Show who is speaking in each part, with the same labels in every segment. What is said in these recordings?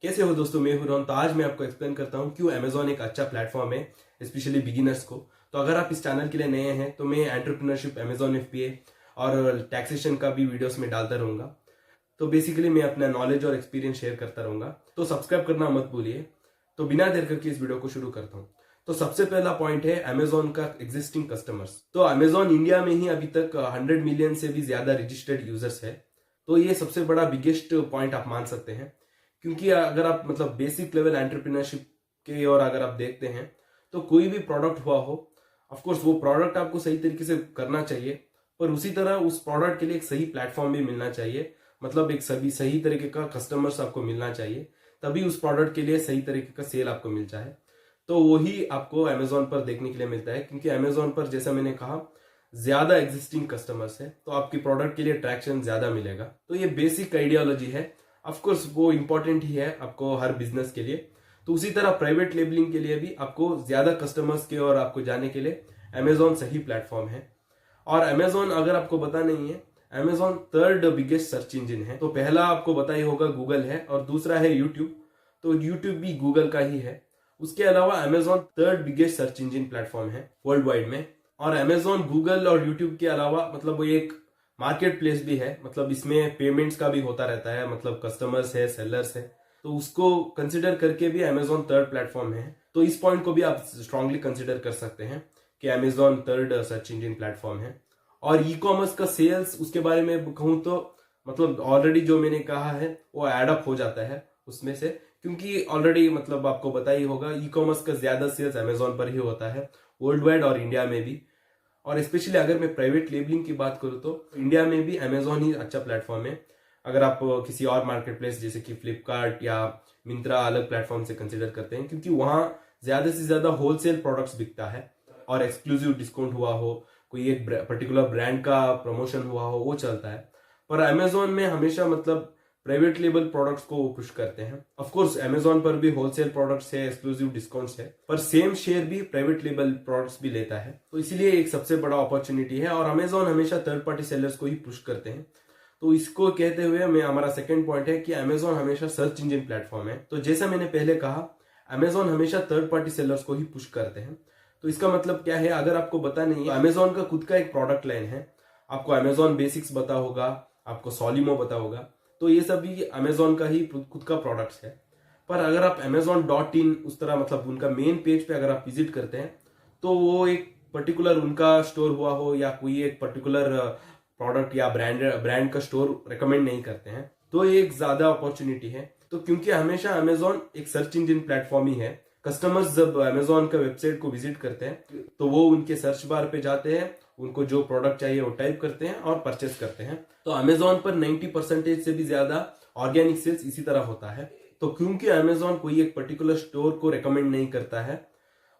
Speaker 1: कैसे हो दोस्तों, मैं हूं रोहन। तो आज मैं आपको एक्सप्लेन करता हूं क्यों अमेजोन एक अच्छा प्लेटफॉर्म है, स्पेशली बिगिनर्स को। तो अगर आप इस चैनल के लिए नए हैं तो मैं एंटरप्रेन्योरशिप, अमेजोन एफपीए और टैक्सेशन का भी वीडियोस में डालता रहूंगा। तो बेसिकली मैं अपना नॉलेज और एक्सपीरियंस शेयर करता रहूंगा, तो सब्सक्राइब करना मत भूलिए। तो बिना देर करके इस वीडियो को शुरू करता हूँ। तो सबसे पहला पॉइंट है अमेजोन का एग्जिस्टिंग कस्टमर्स। तो अमेजोन इंडिया में ही अभी तक 100 मिलियन से भी ज्यादा रजिस्टर्ड यूजर्स है। तो ये सबसे बड़ा बिगेस्ट पॉइंट आप मान सकते हैं, क्योंकि अगर आप मतलब बेसिक लेवल एंटरप्रेन्योरशिप के और अगर आप देखते हैं तो कोई भी प्रोडक्ट हुआ हो, ऑफ कोर्स वो प्रोडक्ट आपको सही तरीके से करना चाहिए, पर उसी तरह उस प्रोडक्ट के लिए एक सही प्लेटफॉर्म भी मिलना चाहिए। मतलब एक सही तरीके का कस्टमर्स आपको मिलना चाहिए, तभी उस प्रोडक्ट के लिए सही तरीके का सेल आपको मिल जाए। तो वही आपको अमेजोन पर देखने के लिए मिलता है, क्योंकि अमेजोन पर जैसा मैंने कहा ज्यादा एग्जिस्टिंग कस्टमर्स है, तो आपकी प्रोडक्ट के लिए ट्रैक्शन ज्यादा मिलेगा। तो ये बेसिक आइडियोलॉजी है। ऑफ कोर्स वो इंपॉर्टेंट ही है आपको हर बिजनेस के लिए। तो उसी तरह प्राइवेट लेबलिंग के लिए भी आपको ज्यादा कस्टमर्स के और आपको जाने के लिए अमेजोन सही प्लेटफॉर्म है। और अमेजोन अगर आपको पता नहीं है, Amazon third biggest search engine है। तो पहला आपको पता ही होगा गूगल है, और दूसरा है यूट्यूब। तो यूट्यूब भी गूगल का ही है। उसके अलावा Amazon third biggest search engine platform है वर्ल्ड वाइड में। और अमेजोन गूगल और यूट्यूब के अलावा मतलब वो एक मार्केट प्लेस भी है। मतलब इसमें पेमेंट्स का भी होता रहता है, मतलब कस्टमर्स है, सेलर्स है, तो उसको कंसिडर करके भी अमेजोन थर्ड प्लेटफॉर्म है। तो इस पॉइंट को भी आप स्ट्रांगली कंसिडर कर सकते हैं कि Amazon third search engine platform है। और ई कॉमर्स का सेल्स, उसके बारे में कहूं तो मतलब ऑलरेडी जो मैंने कहा है वो एडअप हो जाता है उसमें से, क्योंकि ऑलरेडी मतलब आपको पता ही होगा ई कॉमर्स का ज्यादा सेल्स अमेजोन पर ही होता है, वर्ल्ड वाइड और इंडिया में भी। और स्पेशली अगर मैं प्राइवेट लेबलिंग की बात करूँ तो इंडिया में भी अमेजोन ही अच्छा प्लेटफॉर्म है। अगर आप किसी और मार्केट प्लेस जैसे कि फ्लिपकार्ट या मिंत्रा अलग प्लेटफॉर्म से कंसिडर करते हैं, क्योंकि वहां ज्यादा से ज्यादा होलसेल प्रोडक्ट्स बिकता है और एक्सक्लूसिव डिस्काउंट हुआ हो, कोई एक पर्टिकुलर ब्रांड का प्रमोशन हुआ हो, वो चलता है। पर अमेजोन में हमेशा मतलब प्राइवेट लेबल प्रोडक्ट्स को वो पुश करते हैं। ऑफ कोर्स अमेजोन पर भी होलसेल प्रोडक्ट्स है, एक्सक्लूसिव डिस्काउंट्स है, पर सेम शेयर भी प्राइवेट लेबल प्रोडक्ट्स भी लेता है। तो इसीलिए एक सबसे बड़ा अपॉर्चुनिटी है, और अमेजोन हमेशा थर्ड पार्टी सेलर्स को ही पुश करते हैं। तो इसको कहते हुए मैं हमारा सेकंड पॉइंट है कि अमेजोन हमेशा सर्च इंजन प्लेटफॉर्म है। तो जैसा मैंने पहले कहा, अमेजोन हमेशा थर्ड पार्टी सेलर्स को ही पुश करते हैं। तो इसका मतलब क्या है, अगर आपको पता नहीं है, अमेजोन का खुद का एक प्रोडक्ट लाइन है। आपको अमेजोन बेसिक्स पता होगा, आपको सॉलिमो पता होगा, तो ये सभी अमेजोन का ही खुद का प्रोडक्ट्स है। पर अगर आप amazon.in उस तरह मतलब उनका मेन पेज पे अगर आप विजिट करते हैं, तो वो एक पर्टिकुलर उनका स्टोर हुआ हो या कोई एक पर्टिकुलर प्रोडक्ट या ब्रांड का स्टोर रेकमेंड नहीं करते हैं। तो ये एक ज्यादा अपॉर्चुनिटी है। तो क्योंकि हमेशा अमेजोन एक सर्च इंजन प्लेटफॉर्म ही है, कस्टमर्स जब अमेजोन का वेबसाइट को विजिट करते हैं तो वो उनके सर्च बार पे जाते हैं, उनको जो प्रोडक्ट चाहिए वो टाइप करते हैं और परचेस करते हैं। तो अमेजोन पर 90% से भी ज्यादा ऑर्गेनिक सेल्स इसी तरह होता है। तो क्योंकि अमेजोन कोई एक पर्टिकुलर स्टोर को रेकमेंड नहीं करता है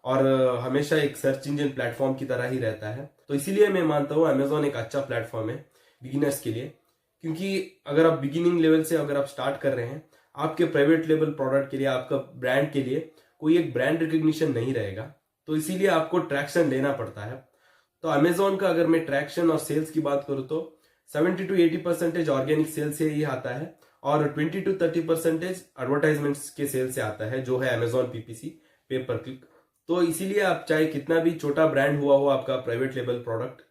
Speaker 1: और हमेशा एक सर्च इंजन प्लेटफॉर्म की तरह ही रहता है, तो इसीलिए मैं मानता हूँ अमेजोन एक अच्छा प्लेटफॉर्म है बिगिनर्स के लिए। क्योंकि अगर आप बिगिनिंग लेवल से अगर आप स्टार्ट कर रहे हैं, आपके प्राइवेट लेवल प्रोडक्ट के लिए, आपका ब्रांड के लिए कोई एक ब्रांड रिकग्निशन नहीं रहेगा, तो इसीलिए आपको ट्रैक्शन लेना पड़ता है। तो अमेजोन का अगर मैं ट्रैक्शन और सेल्स की बात करूं तो 70 to 80% ऑर्गेनिक सेल से ही आता है, और 20 to 30% एडवर्टाइजमेंट्स के सेल से आता है, जो है अमेजोन पीपीसी, पे पर क्लिक। तो इसीलिए आप चाहे कितना भी छोटा ब्रांड हुआ हो आपका प्राइवेट लेबल प्रोडक्ट,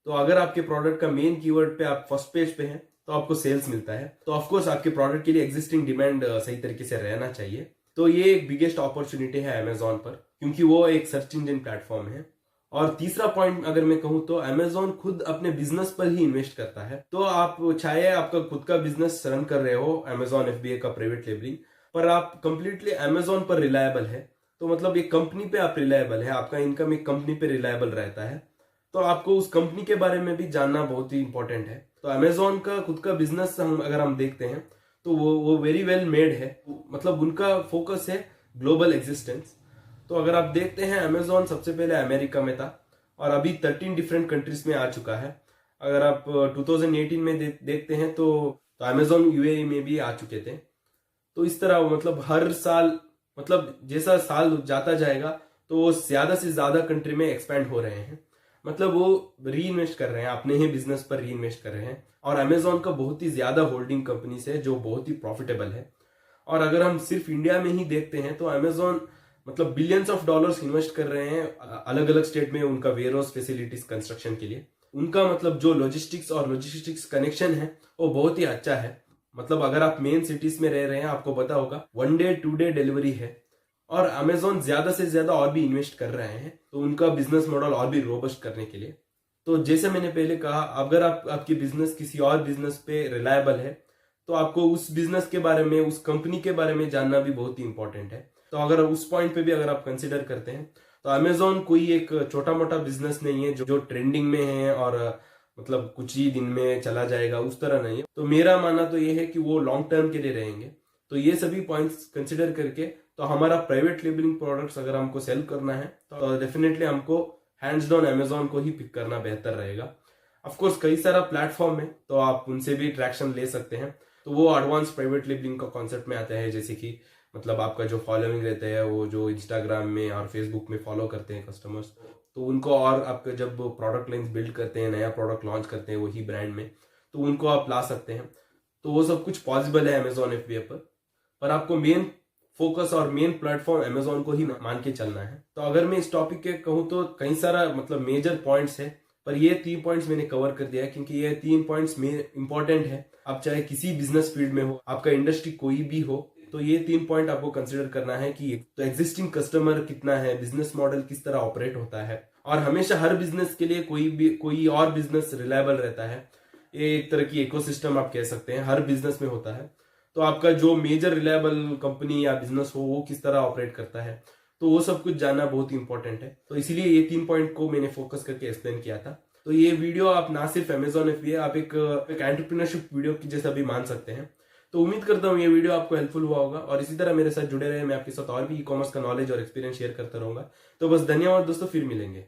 Speaker 1: तो अगर आपके प्रोडक्ट का मेन कीवर्ड पे आप फर्स्ट पेज पे हैं तो आपको सेल्स मिलता है। तो ऑफकोर्स आपके प्रोडक्ट के लिए एग्जिस्टिंग डिमांड सही तरीके से रहना चाहिए। तो ये एक बिगेस्ट अपॉर्चुनिटी है अमेजोन पर, क्योंकि वो एक सर्च इंजन प्लेटफॉर्म है। और तीसरा पॉइंट अगर मैं कहूं तो अमेजोन खुद अपने बिजनेस पर ही इन्वेस्ट करता है। तो आप चाहे आपका खुद का बिजनेस रन कर रहे हो, अमेजोन एफबीए का प्राइवेट लेबलिंग, पर आप कंप्लीटली अमेजोन पर रिलायबल है। तो मतलब एक कंपनी पे आप रिलायबल है, आपका इनकम एक कंपनी पे रिलायबल रहता है, तो आपको उस कंपनी के बारे में भी जानना बहुत ही इंपॉर्टेंट है। तो अमेजोन का खुद का बिजनेस अगर हम देखते हैं तो वो वेरी वेल मेड है। मतलब उनका फोकस है ग्लोबल एग्जिस्टेंस। तो अगर आप देखते हैं, अमेजोन सबसे पहले अमेरिका में था और अभी 13 डिफरेंट कंट्रीज में आ चुका है। अगर आप 2018 में देखते हैं तो अमेजोन यूएई में भी आ चुके थे। तो इस तरह मतलब हर साल, मतलब जैसा साल जाता जाएगा तो वो ज्यादा से ज्यादा कंट्री में एक्सपैंड हो रहे हैं। मतलब वो री इन्वेस्ट कर रहे हैं, अपने ही बिजनेस पर री इन्वेस्ट कर रहे हैं। और अमेजोन का बहुत ही ज्यादा होल्डिंग कंपनीज है जो बहुत ही प्रॉफिटेबल है। और अगर हम सिर्फ इंडिया में ही देखते हैं तो अमेजोन मतलब बिलियंस ऑफ डॉलर्स इन्वेस्ट कर रहे हैं अलग अलग स्टेट में उनका वेयर हाउस फैसिलिटीज कंस्ट्रक्शन के लिए। उनका मतलब जो लॉजिस्टिक्स कनेक्शन है वो बहुत ही अच्छा है। मतलब अगर आप मेन सिटीज में रह रहे हैं आपको पता होगा 1 डे 2 डे डिलीवरी है। और अमेजोन ज्यादा से ज्यादा और भी इन्वेस्ट कर रहे हैं तो उनका बिजनेस मॉडल और भी रोबस्ट करने के लिए। तो जैसे मैंने पहले कहा, अगर आपकी बिजनेस किसी और बिजनेस पे रिलायबल है तो आपको उस बिजनेस के बारे में, उस कंपनी के बारे में जानना भी बहुत ही इंपॉर्टेंट है। तो अगर उस पॉइंट पे भी अगर आप कंसिडर करते हैं तो अमेजोन कोई एक छोटा मोटा बिजनेस नहीं है जो ट्रेंडिंग में है और मतलब कुछ ही दिन में चला जाएगा, उस तरह नहीं है। तो मेरा मानना तो ये है कि वो लॉन्ग टर्म के लिए रहेंगे। तो ये सभी पॉइंट्स कंसिडर करके तो हमारा प्राइवेट लेबलिंग प्रोडक्ट्स अगर हमको सेल करना है तो डेफिनेटली हमको हैंड्स डाउन अमेजोन को ही पिक करना बेहतर रहेगा। ऑफकोर्स कई सारा प्लेटफॉर्म है तो आप उनसे भी ट्रैक्शन ले सकते हैं। तो वो एडवांस प्राइवेट लेबलिंग का कॉन्सेप्ट में आता है, जैसे कि मतलब आपका जो फॉलोइंग रहता है वो जो इंस्टाग्राम में और फेसबुक में फॉलो करते हैं कस्टमर्स, तो उनको और आपका जब प्रोडक्ट लाइन्स बिल्ड करते हैं, नया प्रोडक्ट लॉन्च करते हैं वही ब्रांड में, तो उनको आप ला सकते हैं। तो वो सब कुछ पॉसिबल है अमेजोन FBA पर आपको मेन फोकस और मेन प्लेटफॉर्म अमेजोन को ही मान के चलना है। तो अगर मैं इस टॉपिक के कहूँ तो कई सारा मतलब मेजर पॉइंट्स है, पर ये 3 पॉइंट्स मैंने कवर कर दिया है क्योंकि ये 3 पॉइंट्स में इंपॉर्टेंट है। आप चाहे किसी बिजनेस फील्ड में हो, आपका इंडस्ट्री कोई भी हो, तो ये 3 पॉइंट आपको कंसिडर करना है कि तो एग्जिस्टिंग कस्टमर कितना है, बिजनेस मॉडल किस तरह ऑपरेट होता है, और हमेशा हर बिजनेस के लिए कोई और बिजनेस रिलायबल रहता है। ये एक तरह की इकोसिस्टम आप कह सकते हैं, हर बिजनेस में होता है। तो आपका जो मेजर रिलायबल कंपनी या बिजनेस हो वो किस तरह ऑपरेट करता है, तो वो सब कुछ जानना बहुत ही इंपॉर्टेंट है। तो इसीलिए ये 3 पॉइंट को मैंने फोकस करके एक्सप्लेन किया था। तो ये वीडियो आप ना सिर्फ अमेजोन FBA, आप एक एंटरप्रेन्योरशिप वीडियो की जैसा भी मान सकते हैं। तो उम्मीद करता हूँ ये वीडियो आपको हेल्पफुल हुआ होगा और इसी तरह मेरे साथ जुड़े रहे। मैं आपके साथ और भी ई-कॉमर्स का नॉलेज और एक्सपीरियंस शेयर करता रहूंगा। तो बस धन्यवाद दोस्तों, फिर मिलेंगे।